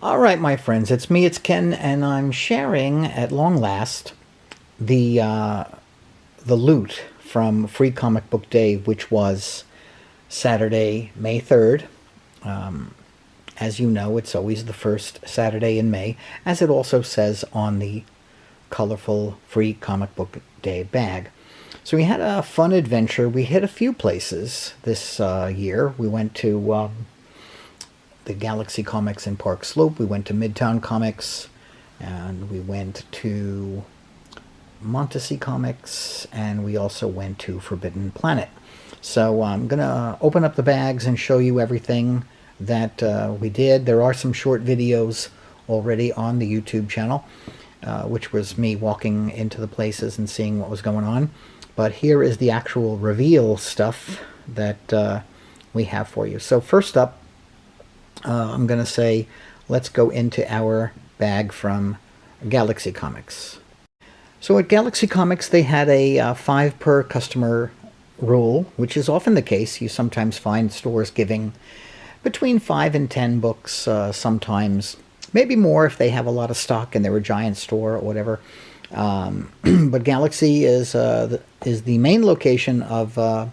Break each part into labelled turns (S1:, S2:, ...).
S1: All right, my friends, it's Ken, and I'm sharing at long last the loot from Free Comic Book Day, which was Saturday, May 3rd. As you know, it's always the first Saturday in May, as it also says on the colorful Free Comic Book Day bag. So we had a fun adventure. We hit a few places this year. We went to the Galaxy Comics in Park Slope. We went to Midtown Comics, and we went to Montesey Comics, and we also went to Forbidden Planet. So I'm going to open up the bags and show you everything that we did. There are some short videos already on the YouTube channel, which was me walking into the places and seeing what was going on. But here is the actual reveal stuff that we have for you. So first up, I'm going to say, let's go into our bag from Galaxy Comics. So at Galaxy Comics, they had a 5 per customer rule, which is often the case. You sometimes find stores giving between 5 and 10 books, sometimes maybe more if they have a lot of stock and they're a giant store or whatever. But Galaxy is the main location of a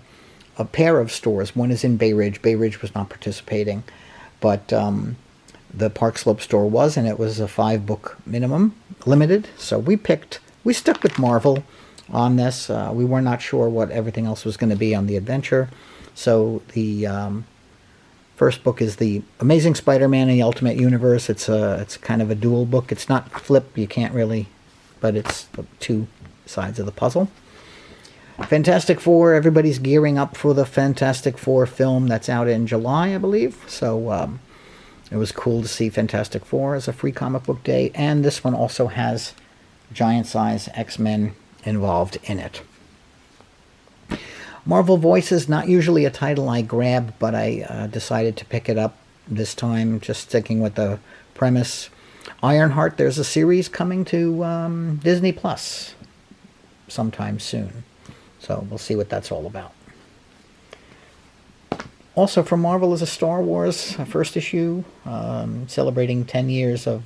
S1: pair of stores. One is in Bay Ridge. Bay Ridge was not participating, but the Park Slope store was, and it was a 5-book minimum, limited. So we stuck with Marvel on this. We were not sure what everything else was going to be on the adventure. So the first book is the Amazing Spider-Man in the Ultimate Universe. It's kind of a dual book. It's not flip. You can't really, but it's the 2 sides of the puzzle. Fantastic Four, everybody's gearing up for the Fantastic Four film that's out in July, I believe. So it was cool to see Fantastic Four as a Free Comic Book Day. And this one also has giant size X-Men involved in it. Marvel Voices, not usually a title I grab, but I decided to pick it up this time, just sticking with the premise. Ironheart, there's a series coming to Disney Plus sometime soon. So we'll see what that's all about. Also from Marvel is a Star Wars first issue, celebrating 10 years of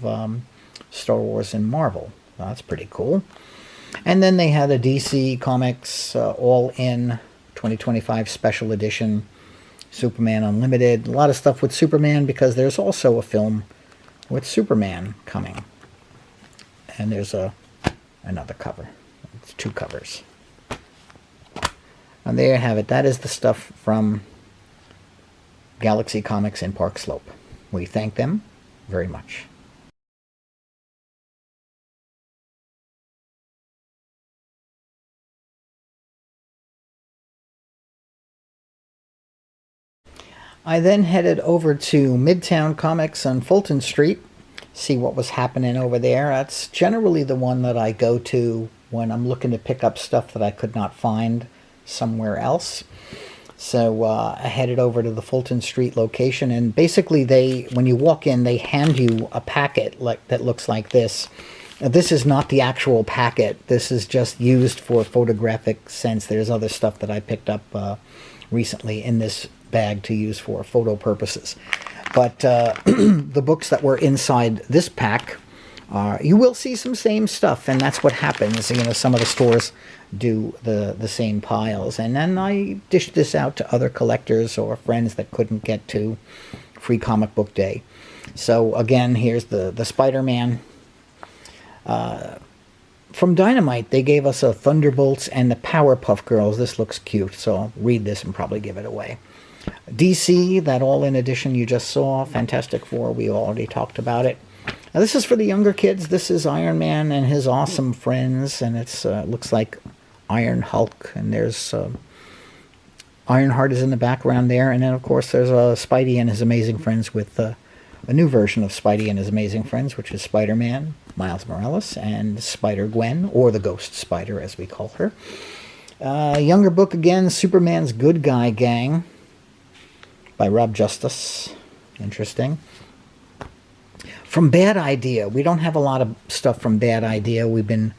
S1: Star Wars in Marvel. That's pretty cool. And then they had a DC Comics all-in 2025 special edition, Superman Unlimited. A lot of stuff with Superman because there's also a film with Superman coming. And there's another cover. It's 2 covers. And there you have it. That is the stuff from Galaxy Comics in Park Slope. We thank them very much. I then headed over to Midtown Comics on Fulton Street, see what was happening over there. That's generally the one that I go to when I'm looking to pick up stuff that I could not find somewhere else. So I headed over to the Fulton Street location, and basically when you walk in, they hand you a packet that looks like this. This is not the actual packet. This is just used for photographic sense. There's other stuff that I picked up recently in this bag to use for photo purposes. But the books that were inside this pack, you will see some same stuff, and that's what happens. You know, some of the stores do the same piles. And then I dished this out to other collectors or friends that couldn't get to Free Comic Book Day. So again, here's the Spider-Man. From Dynamite, they gave us a Thunderbolts and the Powerpuff Girls. This looks cute, so I'll read this and probably give it away. DC, that all-in edition you just saw. Fantastic Four, we already talked about it. Now, this is for the younger kids. This is Iron Man and his awesome friends, and it looks like Iron Hulk, and there's Ironheart is in the background there, and then, of course, there's Spidey and his amazing friends with a new version of Spidey and his amazing friends, which is Spider-Man, Miles Morales, and Spider-Gwen, or the Ghost Spider, as we call her. Younger book again, Superman's Good Guy Gang, by Rob Justice. Interesting. From Bad Idea. We don't have a lot of stuff from Bad Idea. We've been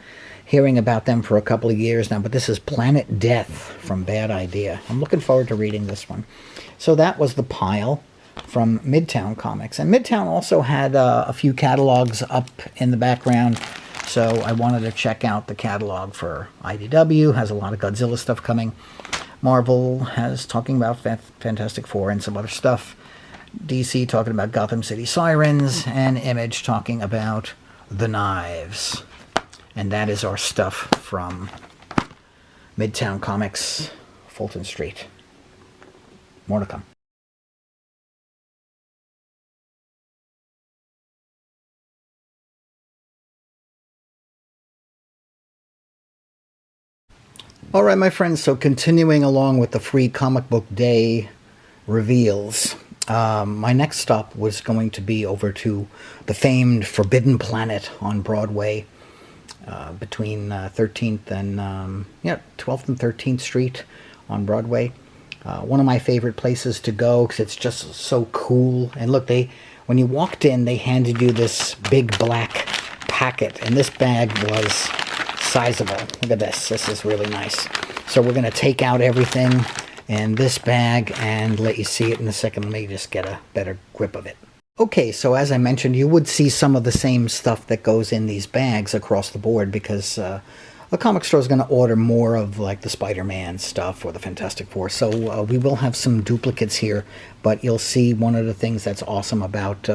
S1: hearing about them for a couple of years now, but this is Planet Death from Bad Idea. I'm looking forward to reading this one. So that was the pile. from Midtown Comics. And Midtown also had a few catalogs up in the background, so I wanted to check out the catalog for IDW. Has a lot of Godzilla stuff coming. Marvel has talking about Fantastic Four and some other stuff. DC talking about Gotham City Sirens, and Image talking about The Knives. And that is our stuff from Midtown Comics, Fulton Street. More to come. All right, my friends, so continuing along with the free comic book day reveals, my next stop was going to be over to the famed Forbidden Planet on Broadway, between 13th and 12th and 13th Street on Broadway. One of my favorite places to go because it's just so cool. And look, when you walked in, they handed you this big black packet, and this bag was sizable. Look at this. This is really nice. So we're going to take out everything in this bag and let you see it in a second. Let me just get a better grip of it. Okay, so as I mentioned, you would see some of the same stuff that goes in these bags across the board because a comic store is going to order more of like the Spider-Man stuff or the Fantastic Four. So we will have some duplicates here, but you'll see one of the things that's awesome about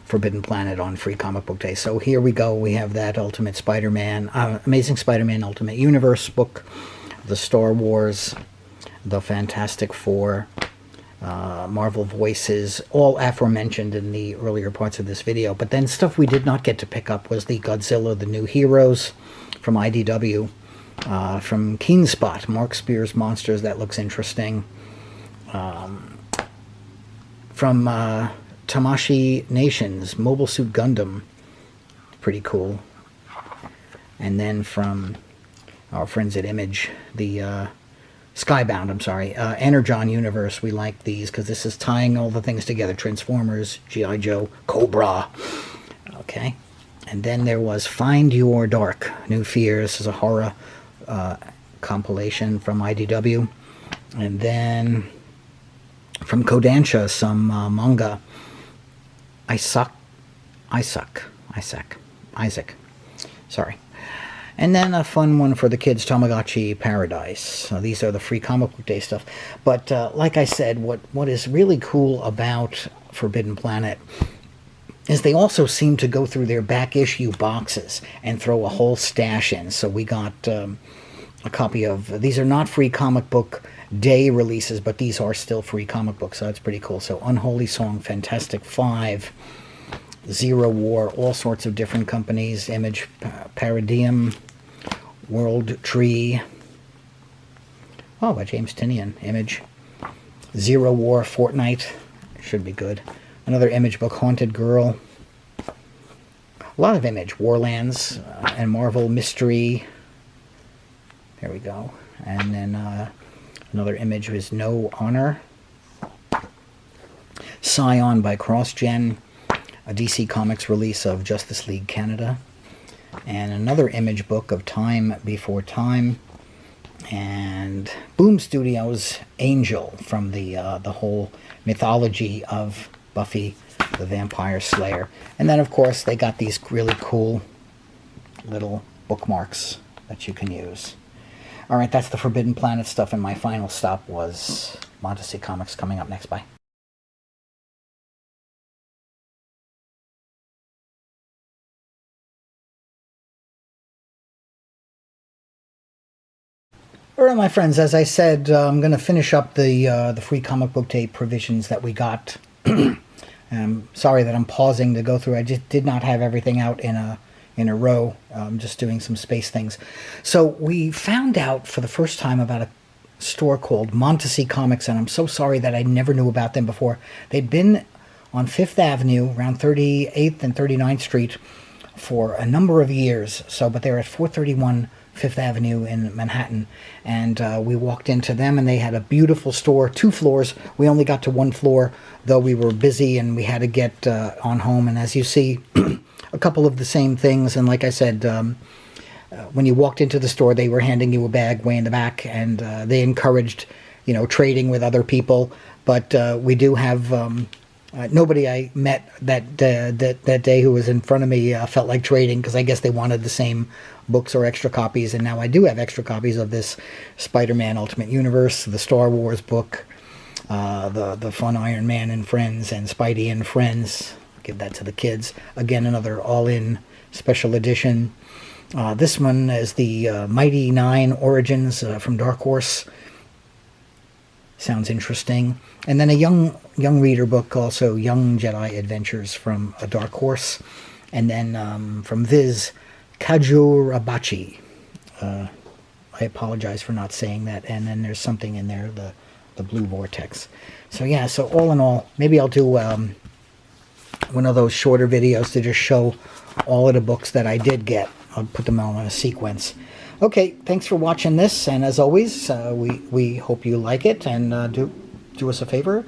S1: Forbidden Planet on Free Comic Book Day. So here we go. We have that Ultimate Spider-Man, Amazing Spider-Man Ultimate Universe book, the Star Wars, the Fantastic Four, Marvel Voices, all aforementioned in the earlier parts of this video. But then stuff we did not get to pick up was the Godzilla, the New Heroes from IDW, from Keenspot, Mark Spears Monsters. That looks interesting. From Tamashii Nations, Mobile Suit Gundam, pretty cool. And then from our friends at Image, the Skybound, I'm sorry, Energon Universe. We like these because this is tying all the things together. Transformers, G.I. Joe, Cobra. Okay. And then there was Find Your Dark, New Fear. This is a horror compilation from IDW. And then from Kodansha, some manga. Isaac. Sorry. And then a fun one for the kids, Tamagotchi Paradise. So these are the free comic book day stuff. But like I said, what is really cool about Forbidden Planet is they also seem to go through their back issue boxes and throw a whole stash in. So we got a copy of, these are not free comic book day releases, but these are still free comic books, so that's pretty cool. So Unholy Song, Fantastic Five, Zero War, all sorts of different companies, Image, Paradigm, World Tree, oh, by James Tinian, Image, Zero War, Fortnite, should be good. Another Image book, Haunted Girl, a lot of Image, Warlands, and Marvel Mystery, there we go. And then another Image was No Honor, Scion by CrossGen, a DC Comics release of Justice League Canada, and another Image book of Time Before Time, and Boom Studios Angel from the whole mythology of Buffy the Vampire Slayer. And then, of course, they got these really cool little bookmarks that you can use. All right, that's the Forbidden Planet stuff, and my final stop was Montessori Comics coming up next. Bye. All right, my friends, as I said, I'm going to finish up the free comic book day provisions that we got. I'm sorry that I'm pausing to go through. I just did not have everything out in a row. I'm just doing some space things. So we found out for the first time about a store called Montessori Comics, and I'm so sorry that I never knew about them before. They'd been on Fifth Avenue, around 38th and 39th Street, for a number of years. But they're at 431 Fifth Avenue in Manhattan, and we walked into them, and they had a beautiful store, 2 floors. We only got to 1 floor, though we were busy and we had to get on home. And as you see, a couple of the same things. And like I said, when you walked into the store, they were handing you a bag way in the back, and they encouraged, trading with other people. But we do have Nobody I met that day who was in front of me felt like trading, because I guess they wanted the same books or extra copies, and now I do have extra copies of this Spider-Man Ultimate Universe, the Star Wars book, the Fun Iron Man and Friends, and Spidey and Friends. I'll give that to the kids. Again, another all-in special edition. This one is the Mighty Nine Origins from Dark Horse. Sounds interesting. And then a young reader book, also Young Jedi Adventures from a Dark Horse. And then from Viz, Kajurabachi. I apologize for not saying that. And then there's something in there, the Blue Vortex. So yeah, so all in all, maybe I'll do one of those shorter videos to just show all of the books that I did get. I'll put them all in a sequence. Okay, thanks for watching this, and as always, we hope you like it, and do us a favor,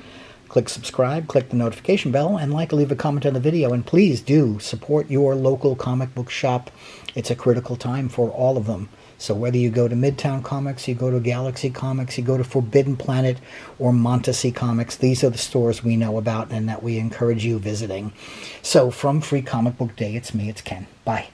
S1: click subscribe, click the notification bell, and leave a comment on the video, and please do support your local comic book shop. It's a critical time for all of them. So whether you go to Midtown Comics, you go to Galaxy Comics, you go to Forbidden Planet or Montesee Comics, these are the stores we know about and that we encourage you visiting. So from Free Comic Book Day, it's me, it's Ken. Bye.